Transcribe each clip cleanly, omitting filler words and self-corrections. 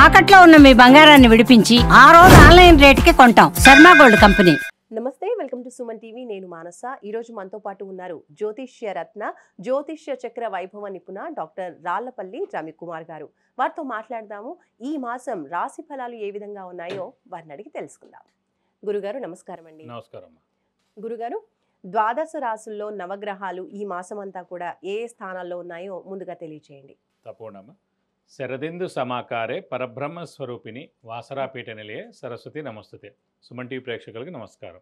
తాకట్లో ఉన్న మీ బంగారాన్ని విడిపించి ఆ రోజు ఆన్లైన్ రేటుకి కొంటాం. Sharma gold company. నమస్తే, వెల్కమ్ టు సుమన్ టీవీ. నేను మానస. ఈరోజు మనతో పాటు ఉన్నారు జ్యోతిష్య రత్న, జ్యోతిష్య చక్ర వైభవ నిపుణ డాక్టర్ రాళ్లపల్లి రవికుమార్ గారు. వారితో మాట్లాడదాము. ఈ మాసం రాశి ఫలాలు ఏ విధంగా ఉన్నాయో వారిని అడిగి తెలుసుకుందాం. గురుగారు నమస్కారం అండి. నమస్కారం. గురుగారు, ద్వాదశ రాశుల్లో నవగ్రహాలు ఈ మాసం అంతా కూడా ఏ స్థానాల్లో ఉన్నాయో ముందుగా తెలియచేయండి. తపోనమ్మ. శరదిందు సమాకారే పరబ్రహ్మ స్వరూపిణి వాసరాపీఠ నిలయే సరస్వతి నమస్తుతే. సుమన్ టీవీ ప్రేక్షకులకి నమస్కారం.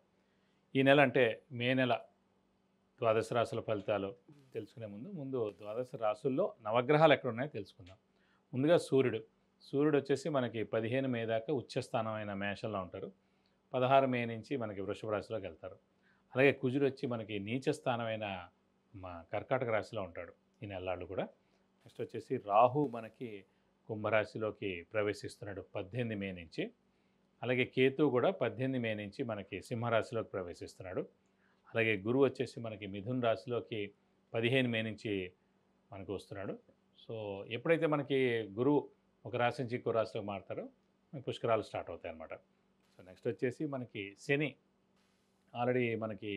ఈ నెల అంటే మే నెల ద్వాదశ రాశుల ఫలితాలు తెలుసుకునే ముందు ద్వాదశ రాశుల్లో నవగ్రహాలు ఎక్కడ ఉన్నాయో తెలుసుకుందాం. ముందుగా సూర్యుడు వచ్చేసి మనకి 15 మే దాకా ఉచ్చస్థానం అయిన మేషంలో ఉంటారు. 16 మే నుంచి మనకి వృషభ రాశిలోకి వెళ్తారు. అలాగే కుజుడు వచ్చి మనకి నీచ స్థానమైన కర్కాటక రాశిలో ఉంటాడు ఈ నెలలు కూడా. నెక్స్ట్ వచ్చేసి రాహు మనకి కుంభరాశిలోకి ప్రవేశిస్తున్నాడు 18 మే నుంచి. అలాగే కేతు కూడా 18 మే నుంచి మనకి సింహరాశిలోకి ప్రవేశిస్తున్నాడు. అలాగే గురువు వచ్చేసి మనకి మిథున్ రాశిలోకి 15 మే నుంచి మనకు వస్తున్నాడు. సో ఎప్పుడైతే మనకి గురువు ఒక రాశి నుంచి ఇంకో రాశిలోకి మారుతారో పుష్కరాలు స్టార్ట్ అవుతాయి అన్నమాట. సో నెక్స్ట్ వచ్చేసి మనకి శని ఆల్రెడీ మనకి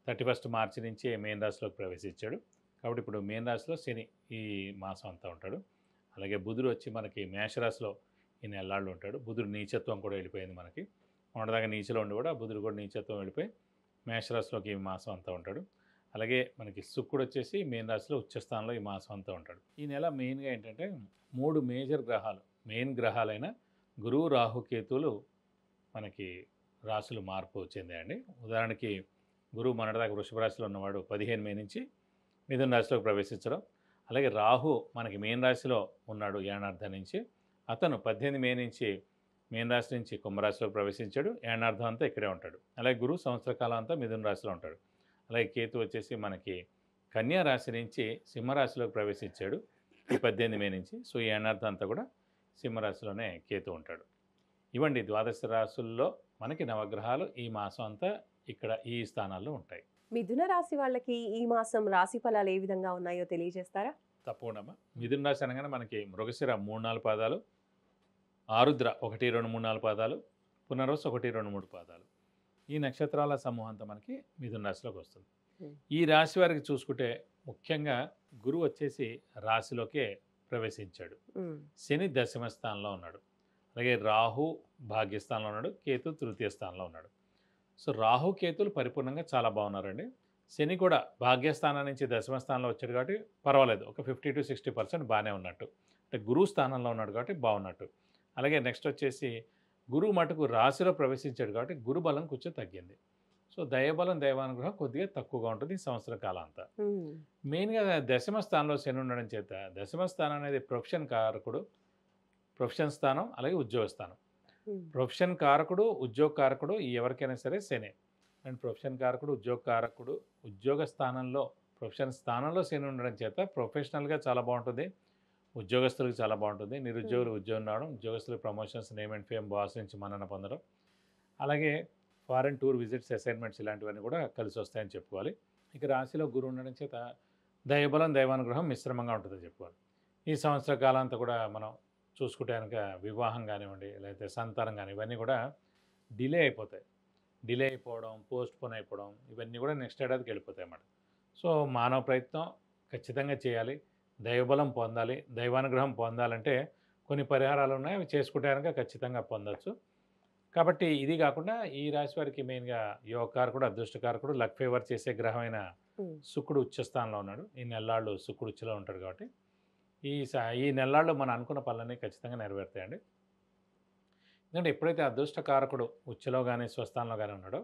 31 మార్చి నుంచి మేన్ రాశిలోకి ప్రవేశించాడు. కాబట్టి ఇప్పుడు మేన్ రాశిలో శని ఈ మాసం అంతా ఉంటాడు. అలాగే బుధుడు వచ్చి మనకి మేషరాశిలో ఈ నెలలాళ్ళు ఉంటాడు. బుధుడు నీచత్వం కూడా వెళ్ళిపోయింది మనకి. మొన్నదాకా నీచలో ఉండి కూడా బుధుడు కూడా నీచత్వం వెళ్ళిపోయి మేషరాశిలోకి ఈ మాసం అంతా ఉంటాడు. అలాగే మనకి శుక్రుడు వచ్చేసి మేన్ రాశిలో ఉచ్చస్థానంలో ఈ మాసం అంతా ఉంటాడు. ఈ నెల మెయిన్గా ఏంటంటే 3 మేజర్ గ్రహాలు, మెయిన్ గ్రహాలైన గురువు, రాహు, కేతువులు మనకి రాశులు మార్పు చెందాయండి. ఉదాహరణకి గురువు మొన్నటిదాకా వృషభ రాశిలో ఉన్నవాడు 15 మే నుంచి మిథున రాశిలోకి ప్రవేశించడం. అలాగే రాహు మనకి మేన్ రాశిలో ఉన్నాడు ఏనార్థం నుంచి. అతను 18 మే నుంచి మేన్ రాశి నుంచి కుంభరాశిలోకి ప్రవేశించాడు. ఏనార్థం అంతా ఇక్కడే ఉంటాడు. అలాగే గురువు సంవత్సర కాలం అంతా మిథున రాశిలో ఉంటాడు. అలాగే కేతు వచ్చేసి మనకి కన్యా రాశి నుంచి సింహరాశిలోకి ప్రవేశించాడు ఈ 18 మే నుంచి. సో ఈ ఏనార్థం అంతా కూడా సింహరాశిలోనే కేతు ఉంటాడు. ఇవ్వండి ద్వాదశ రాశుల్లో మనకి నవగ్రహాలు ఈ మాసం అంతా ఇక్కడ ఈ స్థానాల్లో ఉంటాయి. మిథున రాశి వాళ్ళకి ఈ మాసం రాశి ఫలాలు ఏ విధంగా ఉన్నాయో తెలియజేస్తారా? తప్పకుండా. మిథున రాశి అనగానే మనకి మృగశిర 3-4 పాదాలు, ఆరుద్ర 1, 2, 3, 4 పాదాలు, పునర్వసు 1, 2, 3 పాదాలు. ఈ నక్షత్రాల సమూహం అంతా మనకి మిథున రాశిలోకి వస్తుంది. ఈ రాశి వారికి చూసుకుంటే ముఖ్యంగా గురువు వచ్చేసి రాశిలోకే ప్రవేశించాడు. శని దశమ స్థానంలో ఉన్నాడు. అలాగే రాహు భాగ్యస్థానంలో ఉన్నాడు. కేతు తృతీయ స్థానంలో ఉన్నాడు. సో రాహు కేతులు పరిపూర్ణంగా చాలా బాగున్నారండి. శని కూడా భాగ్యస్థానం నుంచి దశమ స్థానంలో వచ్చాడు కాబట్టి పర్వాలేదు, ఒక 50 to 60% బాగానే ఉన్నట్టు. అంటే గురువు స్థానంలో ఉన్నాడు కాబట్టి బాగున్నట్టు. అలాగే నెక్స్ట్ వచ్చేసి గురువు మటుకు రాశిలో ప్రవేశించాడు కాబట్టి గురుబలం కొంచెం తగ్గింది. సో దైవబలం, దైవానుగ్రహం కొద్దిగా తక్కువగా ఉంటుంది ఈ సంవత్సర కాలం అంతా. మెయిన్గా దశమ స్థానంలో శని ఉండడం చేత దశమ స్థానం అనేది ప్రొఫెషన్ కారకుడు, ప్రొఫెషన్ స్థానం, అలాగే ఉద్యోగ స్థానం. ప్రొఫెషన్ కారకుడు, ఉద్యోగ కారకుడు ఎవరికైనా సరే శని. అండ్ ప్రొఫెషన్ కారకుడు, ఉద్యోగ కారకుడు, ఉద్యోగ స్థానంలో ప్రొఫెషన్ స్థానంలో శని ఉండడం చేత ప్రొఫెషనల్గా చాలా బాగుంటుంది, ఉద్యోగస్తులకు చాలా బాగుంటుంది. నిరుద్యోగులు ఉద్యోగం రావడం, ఉద్యోగస్తులకు promotions, name and fame, boss నుంచి మన్నన పొందడం, అలాగే ఫారెన్ టూర్ విజిట్స్, అసైన్మెంట్స్ ఇలాంటివన్నీ కూడా కలిసి వస్తాయని చెప్పుకోవాలి. ఇక రాశిలో గురువు ఉండడం చేత దైవబలం, దైవానుగ్రహం మిశ్రమంగా ఉంటుందని చెప్పుకోవాలి. ఈ సంవత్సర కాలం అంతా కూడా మనం చూసుకుంటే కనుక వివాహం కానివ్వండి, లేకపోతే సంతానం కానీ ఇవన్నీ కూడా డిలే అయిపోతాయి. డిలే అయిపోవడం, పోస్ట్ పోన్ అయిపోవడం ఇవన్నీ కూడా నెక్స్ట్ ఏడాదికి వెళ్ళిపోతాయి అన్నమాట. సో మానవ ప్రయత్నం ఖచ్చితంగా చేయాలి, దైవబలం పొందాలి, దైవానుగ్రహం పొందాలంటే కొన్ని పరిహారాలు ఉన్నాయి, అవి చేసుకుంటే కనుక ఖచ్చితంగా పొందవచ్చు. కాబట్టి ఇది కాకుండా ఈ రాశి వారికి మెయిన్గా యోగకారకుడు, అదృష్టకారకుడు, లక్ ఫేవర్ చేసే గ్రహమైన శుక్రుడు ఉచ్చస్థానంలో ఉన్నాడు. ఈ నెల్లాళ్ళు శుక్రుడు ఉచ్చలో ఉంటాడు కాబట్టి ఈ నెలల్లో మనం అనుకున్న పనులన్నీ ఖచ్చితంగా నెరవేరుతాయండి. ఎందుకంటే ఎప్పుడైతే అదృష్టకారకుడు ఉచ్చలో కానీ స్వస్థానంలో కానీ ఉన్నాడో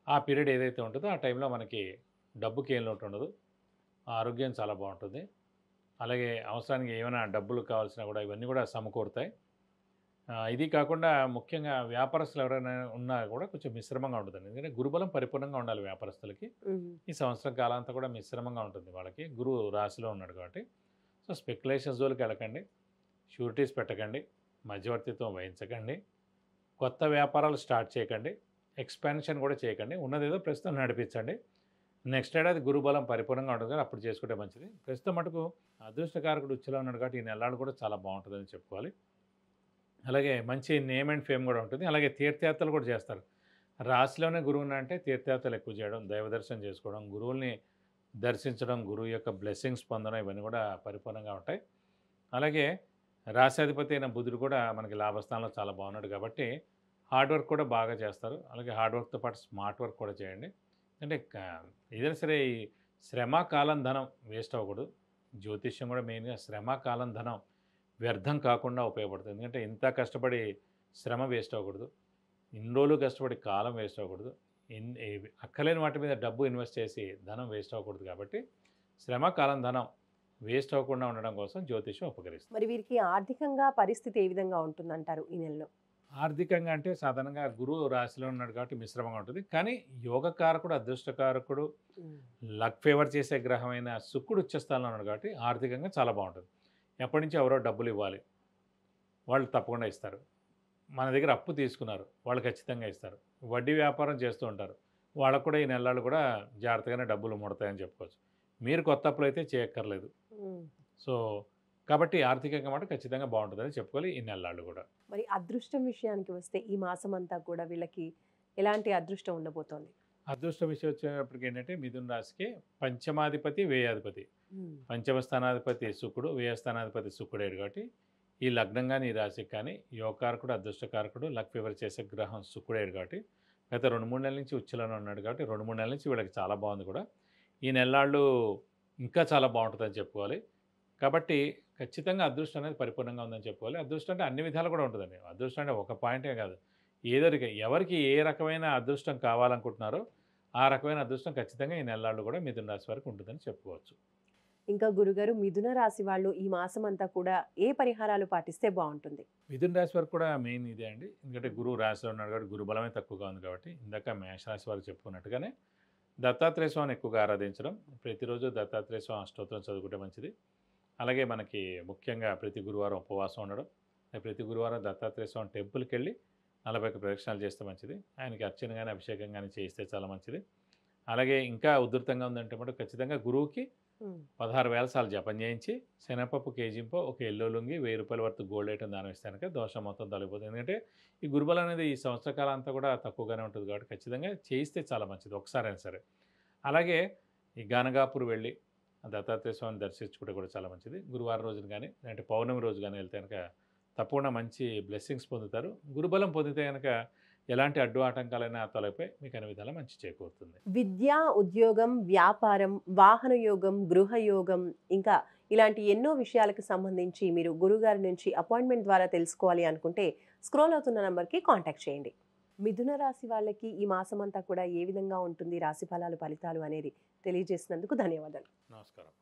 ఆ పీరియడ్ ఏదైతే ఉంటుందో ఆ టైంలో మనకి డబ్బుకి ఏం లోటు ఉండదు, ఆరోగ్యం చాలా బాగుంటుంది. అలాగే అవసరానికి ఏమైనా డబ్బులు కావాల్సినా కూడా ఇవన్నీ కూడా సమకూరుతాయి. ఇది కాకుండా ముఖ్యంగా వ్యాపారస్తులు ఎవరైనా ఉన్నా కూడా కొంచెం మిశ్రమంగా ఉంటుందండి. ఎందుకంటే గురుబలం పరిపూర్ణంగా ఉండాలి వ్యాపారస్తులకి. ఈ సంవత్సరం కాలం అంతా కూడా మిశ్రమంగా ఉంటుంది వాళ్ళకి, గురువు రాశిలో ఉన్నాడు కాబట్టి. సో స్పెక్యులేషన్స్ జోలికి వెళ్ళకండి, షూరిటీస్ పెట్టకండి, మధ్యవర్తిత్వం వహించకండి, కొత్త వ్యాపారాలు స్టార్ట్ చేయకండి, ఎక్స్పాన్షన్ కూడా చేయకండి. ఉన్నదేదో ప్రస్తుతం నడిపించండి. నెక్స్ట్ ఏడాది గురుబలం పరిపూర్ణంగా ఉంటుంది కానీ అప్పుడు చేసుకుంటే మంచిది. ప్రస్తుతం మటుకు అదృష్టకారకుడు ఉచ్చలో ఉన్నాడు కాబట్టి ఈ నెలలు కూడా చాలా బాగుంటుందని చెప్పుకోవాలి. అలాగే మంచి నేమ్ అండ్ ఫేమ్ కూడా ఉంటుంది. అలాగే తీర్థయాత్రలు కూడా చేస్తారు. రాశిలోనే గురువుని అంటే తీర్థయాత్రలు ఎక్కువ చేయడం, దైవ దర్శనం చేసుకోవడం, గురువుల్ని దర్శించడం, గురువు యొక్క బ్లెస్సింగ్స్ పొందడం ఇవన్నీ కూడా పరిపూర్ణంగా ఉంటాయి. అలాగే రాశాధిపతి అయిన బుధుడు కూడా మనకి లాభస్థానంలో చాలా బాగున్నాడు కాబట్టి హార్డ్ వర్క్ కూడా బాగా చేస్తారు. అలాగే హార్డ్ వర్క్తో పాటు స్మార్ట్ వర్క్ కూడా చేయండి. అంటే ఏదైనా సరే ఈ శ్రమ, కాలం, ధనం వేస్ట్ అవ్వకూడదు. జ్యోతిష్యం కూడా మెయిన్గా శ్రమ, కాలం, ధనం వ్యర్థం కాకుండా ఉపయోగపడుతుంది. ఎందుకంటే ఇంత కష్టపడి శ్రమ వేస్ట్ అవ్వకూడదు, ఇన్ని రోజులు కష్టపడి కాలం వేస్ట్ అవ్వకూడదు, అక్కలేని వాటి మీద డబ్బు ఇన్వెస్ట్ చేసి ధనం వేస్ట్ అవ్వకూడదు. కాబట్టి శ్రమ, కాలం, ధనం వేస్ట్ అవ్వకుండా ఉండడం కోసం జ్యోతిష్యం ఉపకరిస్తుంది. మరి వీరికి ఆర్థికంగా పరిస్థితి ఏ విధంగా ఉంటుందంటారు ఈ నెలలో? ఆర్థికంగా అంటే సాధారణంగా గురువు రాశిలో ఉన్నాడు కాబట్టి మిశ్రమంగా ఉంటుంది. కానీ యోగకారకుడు, అదృష్టకారకుడు, లక్ ఫేవర్ చేసే గ్రహమైన శుక్రుడు ఉచ్చస్థానంలో ఉన్నాడు కాబట్టి ఆర్థికంగా చాలా బాగుంటుంది. ఎప్పటి నుంచి ఎవరో డబ్బులు ఇవ్వాలి, వాళ్ళు తప్పకుండా ఇస్తారు. మన దగ్గర అప్పు తీసుకున్నారు, వాళ్ళు ఖచ్చితంగా ఇస్తారు. వడ్డీ వ్యాపారం చేస్తూ ఉంటారు, వాళ్ళకు కూడా ఈ నెలలు కూడా జాగ్రత్తగానే డబ్బులు ముడతాయని చెప్పుకోవచ్చు. మీరు కొత్త అప్పులు అయితే చేయక్కర్లేదు. సో కాబట్టి ఆర్థికంగా మాట ఖచ్చితంగా బాగుంటుందని చెప్పుకోవాలి ఈ నెలలు కూడా. మరి అదృష్టం విషయానికి వస్తే ఈ మాసం అంతా కూడా వీళ్ళకి ఎలాంటి అదృష్టం ఉండబోతోంది? అదృష్ట విషయం వచ్చేటప్పటికి ఏంటంటే మిథున రాశికి పంచమాధిపతి, వ్యయాధిపతి, పంచమ స్థానాధిపతి శుక్రుడు, వ్యయ స్థానాధిపతి శుక్రుడేడు కాబట్టి ఈ లగ్నం కానీ ఈ రాశికి కానీ యోగకారకుడు, అదృష్టకారకుడు, లక్ ఫేవర్ చేసే గ్రహం శుక్రుడేడు కాబట్టి గత 2-3 నెలల నుంచి ఉచ్చలోనే ఉన్నాడు కాబట్టి 2-3 నెలల నుంచి వీళ్ళకి చాలా బాగుంది కూడా. ఈ నెలలు ఇంకా చాలా బాగుంటుందని చెప్పుకోవాలి. కాబట్టి ఖచ్చితంగా అదృష్టం అనేది పరిపూర్ణంగా ఉందని చెప్పుకోవాలి. అదృష్టం అంటే అన్ని విధాలు కూడా ఉంటుందండి. అదృష్టం అంటే ఒక పాయింటే కాదు, ఎవరికి ఏ రకమైన అదృష్టం కావాలనుకుంటున్నారో ఆ రకమైన అదృష్టం ఖచ్చితంగా ఈ నెలలు కూడా మిథున రాశి వరకు ఉంటుందని చెప్పుకోవచ్చు. ఇంకా గురుగారు, మిథున రాశి వాళ్ళు ఈ మాసం అంతా కూడా ఏ పరిహారాలు పాటిస్తే బాగుంటుంది? మిథున రాశి వరకు కూడా మెయిన్ ఇదే అండి. ఎందుకంటే గురువు రాశిలో ఉన్నాడు కాబట్టి గురుబలమే తక్కువగా ఉంది కాబట్టి ఇందాక మేషరాశి వారికి చెప్పుకున్నట్టుగానే దత్తాత్రేయ స్వామిని ఎక్కువగా ఆరాధించడం, ప్రతిరోజు దత్తాత్రేయ స్వామి అష్టోత్తరం చదువుకుంటే మంచిది. అలాగే మనకి ముఖ్యంగా ప్రతి గురువారం ఉపవాసం ఉండడం, ప్రతి గురువారం దత్తాత్రేయ స్వామి టెంపుల్కి వెళ్ళి 41 ప్రదక్షిణాలు చేస్తే మంచిది. ఆయనకి అర్చన కానీ అభిషేకం కానీ చేస్తే చాలా మంచిది. అలాగే ఇంకా ఉధృతంగా ఉందంటే మటు ఖచ్చితంగా గురువుకి 16,000 సార్లు జపం చేయించి శనగపప్పు కేజీంపో ఒక ఎల్లో లుంగి 1000 రూపాయల వరకు గోల్డ్ ఐటమ్ దానం ఇస్తే కనుక దోషం మొత్తం తొలగిపోతుంది. ఎందుకంటే ఈ గురుబలం అనేది ఈ సంవత్సర కాలం అంతా కూడా తక్కువగానే ఉంటుంది కాబట్టి ఖచ్చితంగా చేయిస్తే చాలా మంచిది ఒకసారైనా సరే. అలాగే ఈ గానగాపూర్ వెళ్ళి దత్తాత్రేయ స్వామిని దర్శించుకుంటే కూడా చాలా మంచిది. గురువారం రోజున కానీ లేదంటే పౌర్ణమి రోజు కానీ వెళ్తే కనుక తప్పకుండా మంచి బ్లెస్సింగ్స్ పొందుతారు. గురుబలం పొందితే కనుక ఎలాంటి అడ్డు ఆటంకాలైనా తొలగిపోయి మీకు అన్ని విధాలా మంచి చేకూరుతుంది. విద్య, ఉద్యోగం, వ్యాపారం, వాహన యోగం, గృహ యోగం, ఇంకా ఇలాంటి ఎన్నో విషయాలకు సంబంధించి మీరు గురుగారి నుంచి అపాయింట్మెంట్ ద్వారా తెలుసుకోవాలి అనుకుంటే స్క్రోల్ అవుతున్న నంబర్కి కాంటాక్ట్ చేయండి. మిథున రాశి వాళ్ళకి ఈ మాసం అంతా కూడా ఏ విధంగా ఉంటుంది రాశి ఫలాలు, ఫలితాలు అనేది తెలియజేసినందుకు ధన్యవాదాలు. నమస్కారం.